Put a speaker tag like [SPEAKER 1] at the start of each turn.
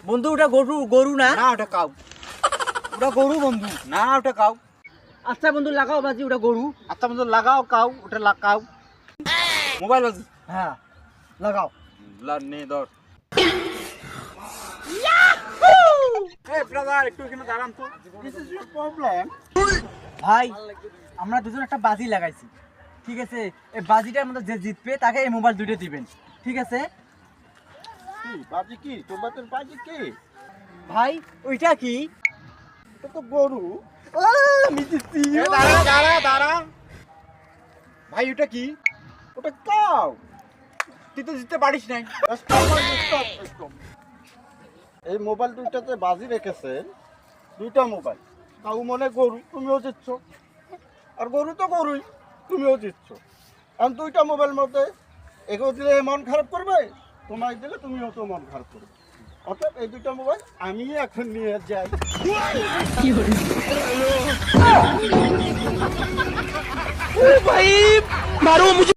[SPEAKER 1] বন্ধু ওটা গরু গরু না?
[SPEAKER 2] না ওটা কাউ।
[SPEAKER 1] ওটা গরু বন্ধু।
[SPEAKER 2] না ওটা কাউ।
[SPEAKER 1] আচ্ছা বন্ধু লাগাও বাজি, ওটা গরু।
[SPEAKER 2] আচ্ছা বন্ধু লাগাও কাউ, ওটা কাউ। মোবাইল বাজি।
[SPEAKER 1] হ্যাঁ লাগাও।
[SPEAKER 2] নে ধর। এই ব্রাদার একটু এখানে দাঁড়ান তো। This is your problem.
[SPEAKER 1] ভাই আমরা দুজন একটা বাজি লাগাইছি, ঠিক আছে? এই বাজিটার মধ্যে যে জিতবে তাকে এই মোবাইল দুটো দিবেন, ঠিক আছে?
[SPEAKER 2] কি বাজি কি? তোমাদের বাজি কি?
[SPEAKER 1] ভাই ওইটা কি?
[SPEAKER 2] এটা তো গরু।
[SPEAKER 1] ও আমি জিতছি।
[SPEAKER 2] দাঁড়া দাঁড়া দাঁড়া। ভাই ওটা কি? ওটা কাউ। তুই তো জিততে পারিস নাই। এই মোবাইল দুইটাতে বাজি রেখেছেন, দুইটা মোবাইল। কাউ মনে গরু, তুমিও জিতছ। আর গরু তো গরুই, তুমিও জিতছ। এখন দুইটা মোবাইল মধ্যে এগো দিলে মন খারাপ করবে, তোমায় দিলে তুমিও তো মন খারাপ করবে। অর্থাৎ এই দুইটা মোবাইল আমি এখন নিয়ে যাই।
[SPEAKER 1] ভাই মারো মুঝে।